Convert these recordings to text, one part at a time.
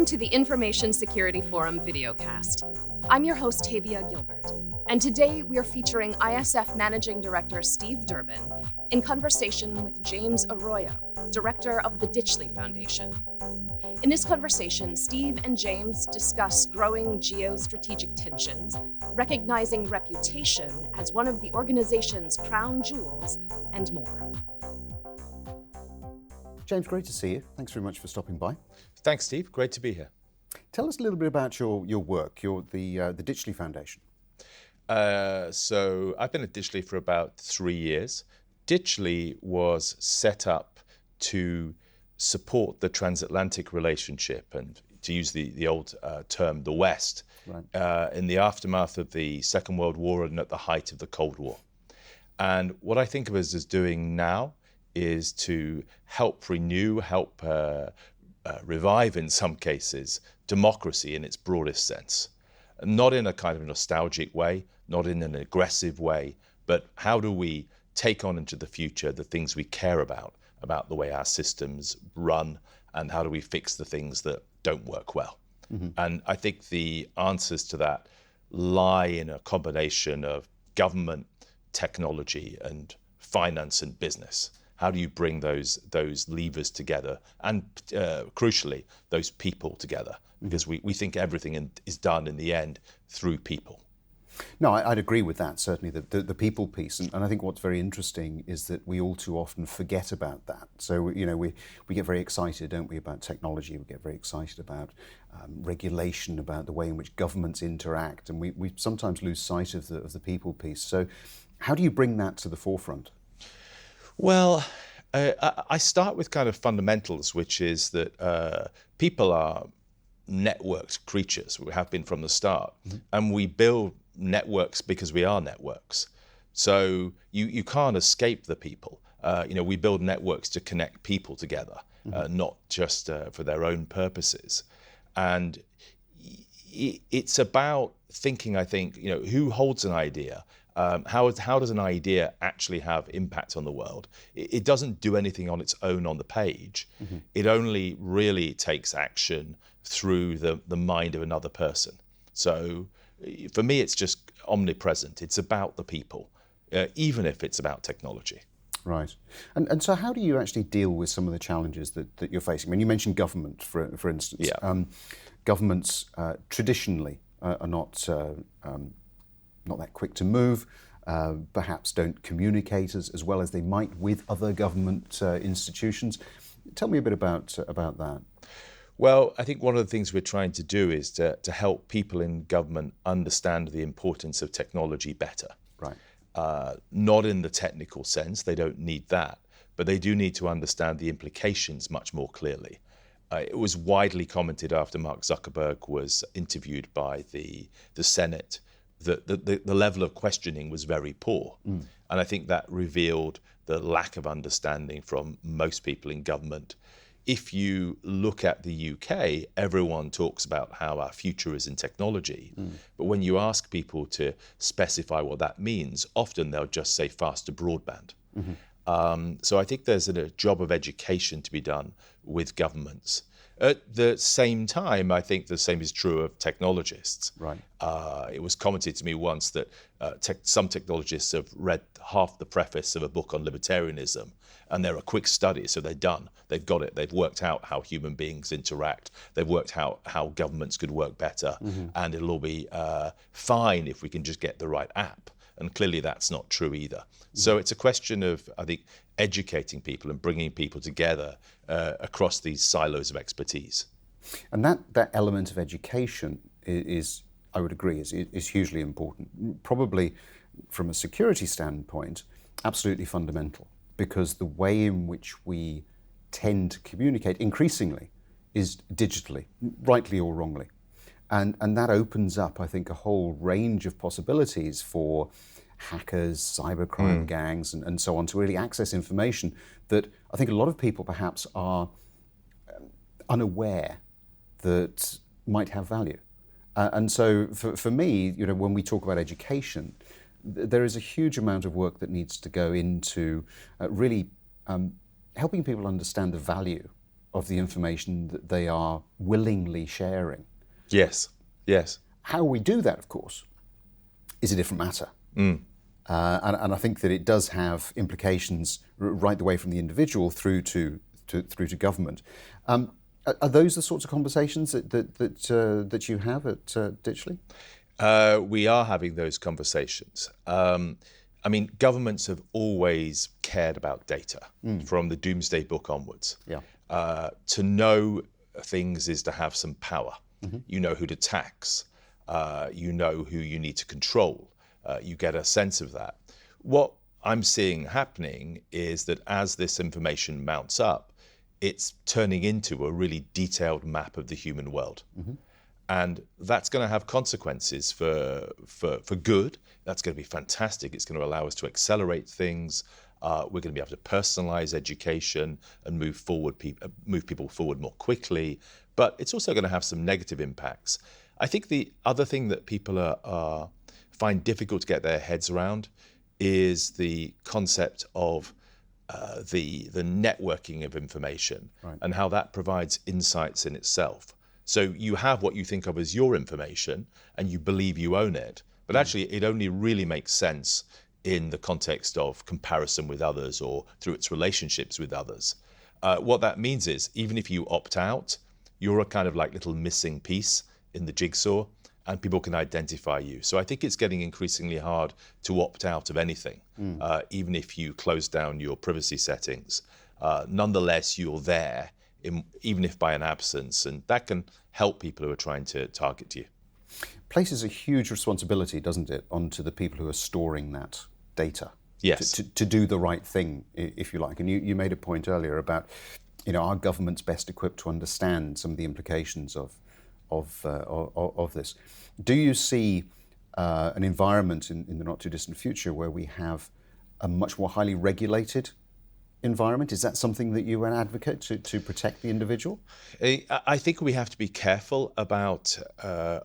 Welcome to the Information Security Forum videocast. I'm your host, Tavia Gilbert, and today we are featuring ISF Managing Director Steve Durbin in conversation with James Arroyo, Director of the Ditchley Foundation. In this conversation, Steve and James discuss growing geo-strategic tensions, recognizing reputation as one of the organization's crown jewels, and more. James, great to see you. Thanks very much for stopping by. Thanks, Steve. Great to be here. Tell us a little bit about your work. You're the Ditchley Foundation. So I've been at Ditchley for about 3 years. Ditchley was set up to support the transatlantic relationship and, to use the old term, the West, right, in the aftermath of the Second World War and at the height of the Cold War. And what I think of us as doing now is to help renew, help revive, in some cases, democracy in its broadest sense. Not in a kind of nostalgic way, not in an aggressive way, but how do we take on into the future the things we care about the way our systems run, and how do we fix the things that don't work well. Mm-hmm. And I think the answers to that lie in a combination of government, technology, and finance and business. How do you bring those levers together, and crucially, those people together? Because we think everything is done in the end through people. No, I'd agree with that, certainly, the people piece. And I think what's very interesting is that we all too often forget about that. So, we get very excited, don't we, about technology. We get very excited about regulation, about the way in which governments interact. And we sometimes lose sight of the people piece. So how do you bring that to the forefront? Well, I start with kind of fundamentals, which is that people are networked creatures. We have been from the start. Mm-hmm. And we build networks because we are networks. So you can't escape the people. We build networks to connect people together, mm-hmm, not just for their own purposes. And it's about thinking, I think, who holds an idea? How does an idea actually have impact on the world? It doesn't do anything on its own on the page. Mm-hmm. It only really takes action through the mind of another person. So for me, it's just omnipresent. It's about the people, even if it's about technology. Right. And so how do you actually deal with some of the challenges that you're facing? I mean, you mentioned government, for instance. Yeah. Governments traditionally are not that quick to move, perhaps don't communicate as well as they might with other government institutions. Tell me a bit about that. Well, I think one of the things we're trying to do is to help people in government understand the importance of technology better. Right. Not in the technical sense, they don't need that, but they do need to understand the implications much more clearly. It was widely commented after Mark Zuckerberg was interviewed by the Senate that the level of questioning was very poor. Mm. And I think that revealed the lack of understanding from most people in government. If you look at the UK, everyone talks about how our future is in technology. Mm. But when you ask people to specify what that means, often they'll just say faster broadband. Mm-hmm. So I think there's a job of education to be done with governments. At the same time, I think the same is true of technologists. Right. It was commented to me once that some technologists have read half the preface of a book on libertarianism, and they're a quick study, so they're done. They've got it. They've worked out how human beings interact. They've worked out how governments could work better, mm-hmm, and it'll all be fine if we can just get the right app. And clearly that's not true either. Mm-hmm. So it's a question of, I think, educating people and bringing people together across these silos of expertise. And that element of education is, I would agree, is hugely important. Probably from a security standpoint, absolutely fundamental, because the way in which we tend to communicate increasingly is digitally, rightly or wrongly. And that opens up, I think, a whole range of possibilities for hackers, cybercrime gangs, and so on, to really access information that I think a lot of people perhaps are unaware that might have value. And so for me, when we talk about education, there is a huge amount of work that needs to go into really helping people understand the value of the information that they are willingly sharing. Yes. How we do that, of course, is a different matter. And I think that it does have implications right the way from the individual through to government. Are those the sorts of conversations that you have at Ditchley? We are having those conversations. Governments have always cared about data from the Doomsday Book onwards. Yeah. To know things is to have some power. You know who to tax. You know who you need to control. You get a sense of that. What I'm seeing happening is that as this information mounts up, it's turning into a really detailed map of the human world. And that's going to have consequences for good. That's going to be fantastic. It's going to allow us to accelerate things. We're going to be able to personalize education and move people forward more quickly. But it's also going to have some negative impacts. I think the other thing that people find difficult to get their heads around is the concept of the networking of information, right, and how that provides insights in itself. So you have what you think of as your information and you believe you own it, but actually it only really makes sense in the context of comparison with others or through its relationships with others. What that means is even if you opt out, you're a kind of like little missing piece in the jigsaw and people can identify you. So I think it's getting increasingly hard to opt out of anything, even if you close down your privacy settings. Nonetheless, you're there, even if by an absence, and that can help people who are trying to target you. Places a huge responsibility, doesn't it, onto the people who are storing that data. Yes. To do the right thing, if you like. And you made a point earlier about, our government's best equipped to understand some of the implications of this. Do you see an environment in the not too distant future where we have a much more highly regulated environment? Is that something that you would advocate to protect the individual? I think we have to be careful about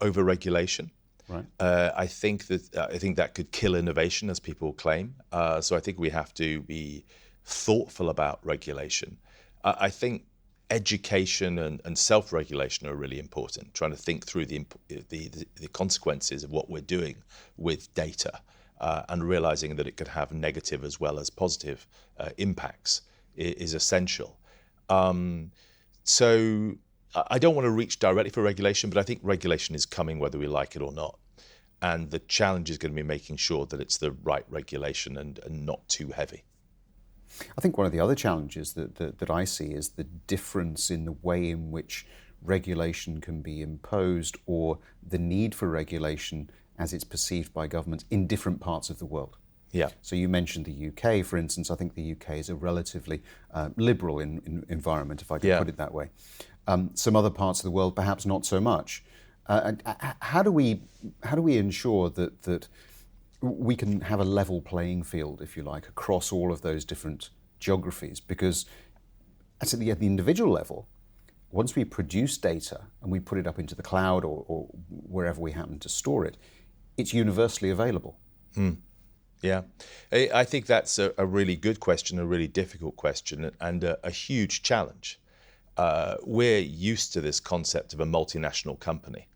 over-regulation. Right. I think that could kill innovation, as people claim. So I think we have to be thoughtful about regulation. I think education and self-regulation are really important, trying to think through the consequences of what we're doing with data and realizing that it could have negative as well as positive impacts is essential. So I don't want to reach directly for regulation, but I think regulation is coming whether we like it or not. And the challenge is going to be making sure that it's the right regulation and not too heavy. I think one of the other challenges that I see is the difference in the way in which regulation can be imposed or the need for regulation as it's perceived by governments in different parts of the world. Yeah. So you mentioned the UK, for instance. I think the UK is a relatively liberal environment, if I can put it that way. Some other parts of the world, perhaps not so much. How do we ensure that we can have a level playing field, if you like, across all of those different geographies? Because at the individual level, once we produce data and we put it up into the cloud or wherever we happen to store it, it's universally available. Yeah, I think that's a really good question, a really difficult question, and a huge challenge. We're used to this concept of a multinational company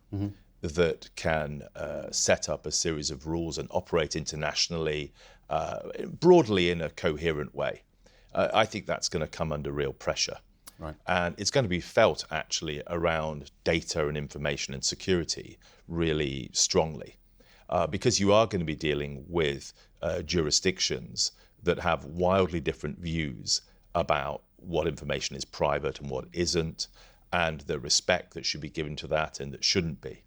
that can set up a series of rules and operate internationally, broadly in a coherent way. I think that's going to come under real pressure. Right. And it's going to be felt actually around data and information and security really strongly. Because you are going to be dealing with jurisdictions that have wildly different views about what information is private and what isn't, and the respect that should be given to that and that shouldn't be.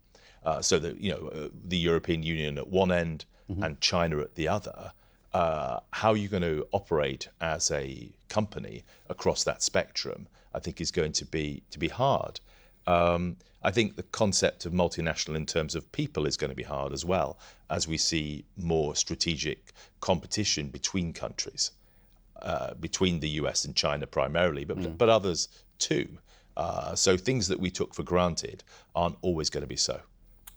So that the European Union at one end and China at the other, how you're going to operate as a company across that spectrum, I think is going to be hard. I think the concept of multinational in terms of people is going to be hard as well, as we see more strategic competition between countries, between the US and China primarily, but others too. So things that we took for granted aren't always going to be so.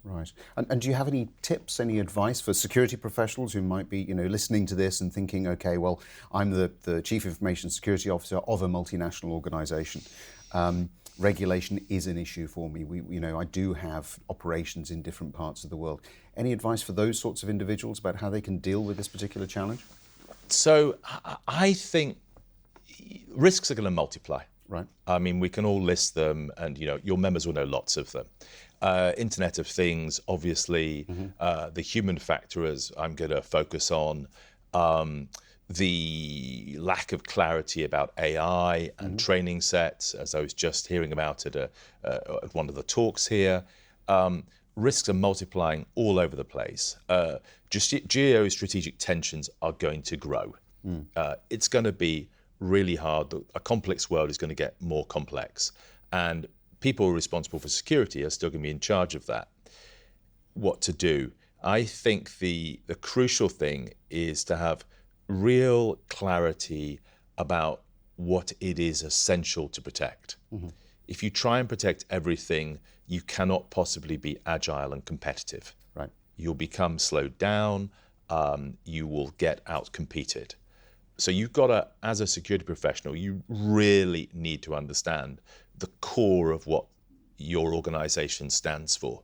Right. And do you have any tips, any advice for security professionals who might be, listening to this and thinking, okay, well, I'm the Chief Information Security Officer of a multinational organization. Regulation is an issue for me. I do have operations in different parts of the world. Any advice for those sorts of individuals about how they can deal with this particular challenge? So I think risks are going to multiply. Right. I mean, we can all list them, and your members will know lots of them. Internet of Things, obviously, the human factor, as I'm going to focus on, the lack of clarity about AI and training sets, as I was just hearing about at one of the talks here. Risks are multiplying all over the place. Just geostrategic tensions are going to grow. It's going to be really hard. A complex world is going to get more complex, and people who are responsible for security are still going to be in charge of that. What to do? I think the crucial thing is to have real clarity about what it is essential to protect. If you try and protect everything, you cannot possibly be agile and competitive. Right. You'll become slowed down. You will get out-competed. So you've got to, as a security professional, you really need to understand the core of what your organization stands for.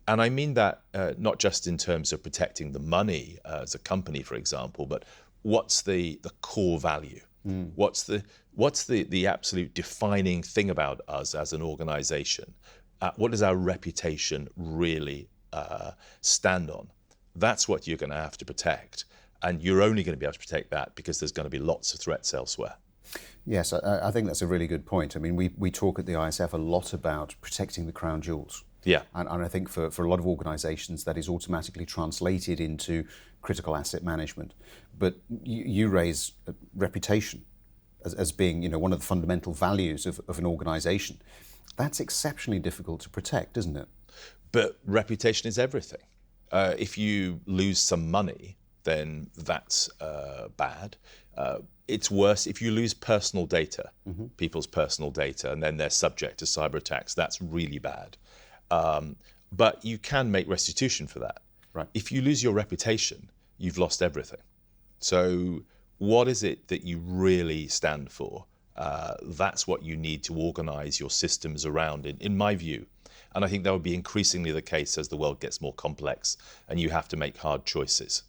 And I mean that not just in terms of protecting the money as a company, for example, but what's the core value? What's the absolute defining thing about us as an organization? What does our reputation really stand on? That's what you're going to have to protect. And you're only going to be able to protect that because there's going to be lots of threats elsewhere. Yes, I think that's a really good point. I mean, we talk at the ISF a lot about protecting the crown jewels. Yeah. And I think for a lot of organizations that is automatically translated into critical asset management. But you raise reputation as being, one of the fundamental values of an organization. That's exceptionally difficult to protect, isn't it? But reputation is everything. If you lose some money, then that's bad. It's worse if you lose personal data, people's personal data, and then they're subject to cyber attacks. That's really bad. But you can make restitution for that. Right. If you lose your reputation, you've lost everything. So what is it that you really stand for? That's what you need to organize your systems around, in my view. And I think that would be increasingly the case as the world gets more complex and you have to make hard choices.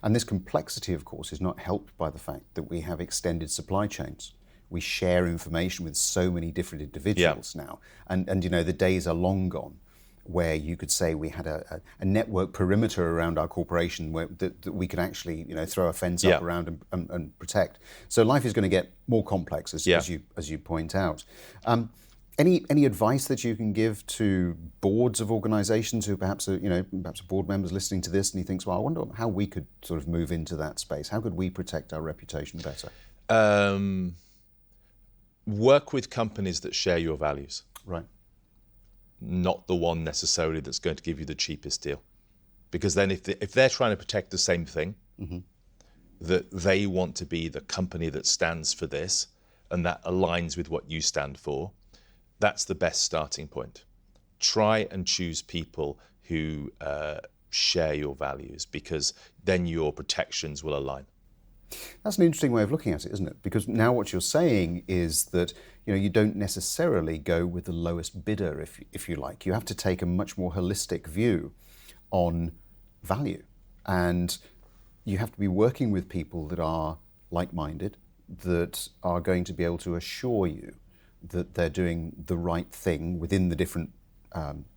And this complexity, of course, is not helped by the fact that we have extended supply chains. We share information with so many different individuals now. And the days are long gone where you could say we had a network perimeter around our corporation where that we could actually throw a fence up around and protect. So life is going to get more complex, as you point out. Any advice that you can give to boards of organisations who perhaps a board member's listening to this and he thinks, well, I wonder how we could sort of move into that space. How could we protect our reputation better? Work with companies that share your values. Right. Not the one necessarily that's going to give you the cheapest deal. Because then if they're trying to protect the same thing, that they want to be the company that stands for this and that aligns with what you stand for, that's the best starting point. Try and choose people who share your values, because then your protections will align. That's an interesting way of looking at it, isn't it? Because now what you're saying is that you don't necessarily go with the lowest bidder, if you like. You have to take a much more holistic view on value, and you have to be working with people that are like-minded, that are going to be able to assure you that they're doing the right thing within the different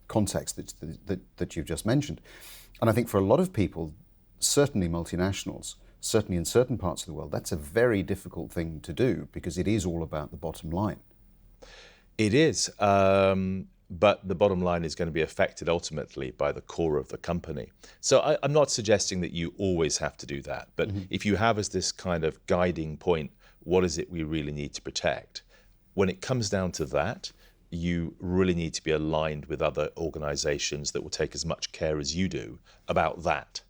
contexts that you've just mentioned. And I think for a lot of people, certainly multinationals, certainly in certain parts of the world, that's a very difficult thing to do because it is all about the bottom line. It is, but the bottom line is going to be affected ultimately by the core of the company. So I'm not suggesting that you always have to do that, but if you have as this kind of guiding point, what is it we really need to protect? When it comes down to that, you really need to be aligned with other organizations that will take as much care as you do about that.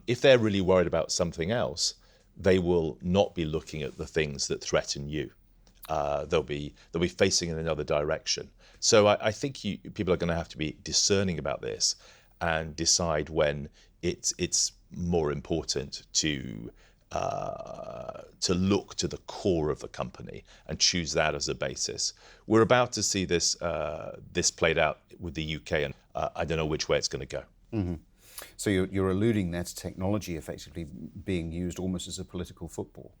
If they're really worried about something else, they will not be looking at the things that threaten you. They'll be facing in another direction. So I think people are going to have to be discerning about this and decide when it's more important to to look to the core of the company and choose that as a basis. We're about to see this played out with the UK, and I don't know which way it's going to go. Mm-hmm. So you're alluding there to technology effectively being used almost as a political football.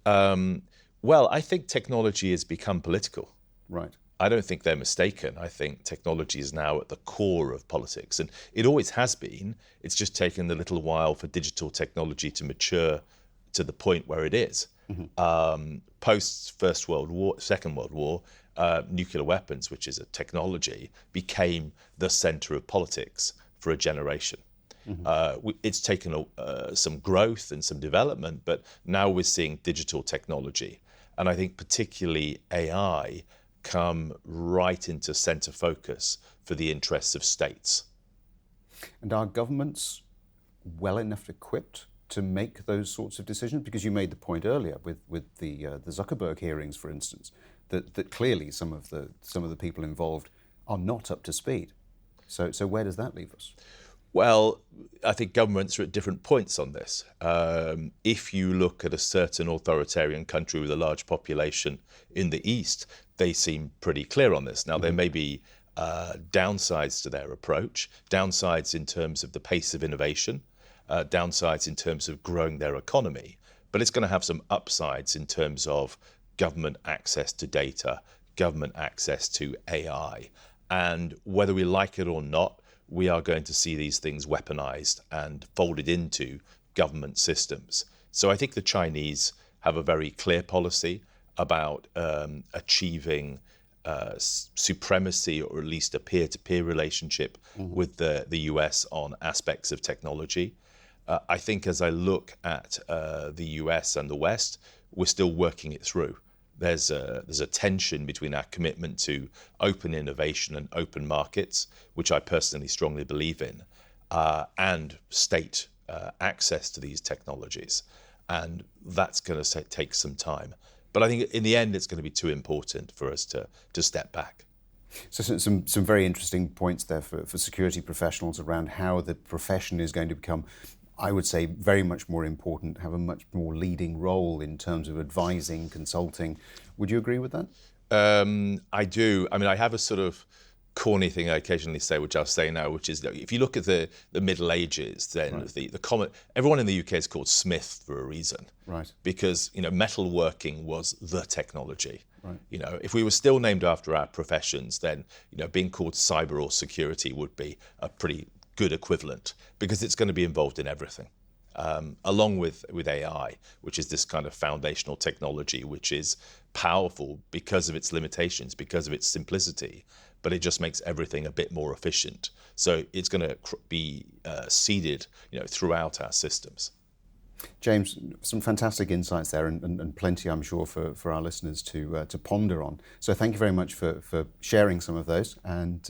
Well, I think technology has become political. Right. I don't think they're mistaken. I think technology is now at the core of politics, and it always has been. It's just taken a little while for digital technology to mature to the point where it is. Mm-hmm. Post First World War, Second World War, nuclear weapons, which is a technology, became the center of politics for a generation. Mm-hmm. It's taken some growth and some development, but now we're seeing digital technology. And I think particularly AI come right into center focus for the interests of states. And are governments well enough equipped to make those sorts of decisions? Because you made the point earlier with the Zuckerberg hearings, for instance, that clearly some of the people involved are not up to speed. So where does that leave us? Well, I think governments are at different points on this. If you look at a certain authoritarian country with a large population in the East, they seem pretty clear on this. Now, there may be downsides to their approach, downsides in terms of the pace of innovation, downsides in terms of growing their economy, but it's going to have some upsides in terms of government access to data, government access to AI. And whether we like it or not, we are going to see these things weaponized and folded into government systems. So I think the Chinese have a very clear policy about achieving supremacy, or at least a peer-to-peer relationship with the US on aspects of technology. I think as I look at the US and the West, we're still working it through. There's a tension between our commitment to open innovation and open markets, which I personally strongly believe in, and state access to these technologies. And that's going to take some time. But I think in the end, it's going to be too important for us to step back. So some very interesting points there for security professionals around how the profession is going to become, I would say, very much more important, have a much more leading role in terms of advising, consulting. Would you agree with that? I do. I mean, I have a sort of corny thing I occasionally say, which I'll say now, which is that if you look at the Middle Ages, then right. the common, everyone in the UK is called Smith for a reason. Right. Because, metalworking was the technology. Right. If we were still named after our professions, then, being called cyber or security would be a pretty good equivalent, because it's going to be involved in everything, along with AI, which is this kind of foundational technology, which is powerful because of its limitations, because of its simplicity, but it just makes everything a bit more efficient. So it's going to be seeded, throughout our systems. James, some fantastic insights there, and plenty, I'm sure, for our listeners to ponder on. So thank you very much for sharing some of those, and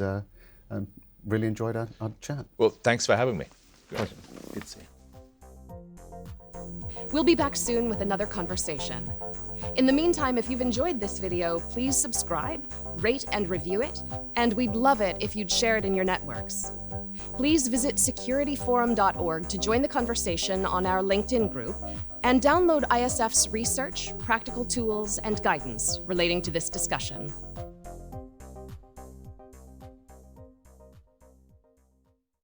really enjoyed our chat. Well, thanks for having me. Pleasure. Good to see you. We'll be back soon with another conversation. In the meantime, if you've enjoyed this video, please subscribe, rate and review it, and we'd love it if you'd share it in your networks. Please visit securityforum.org to join the conversation on our LinkedIn group, and download ISF's research, practical tools, and guidance relating to this discussion.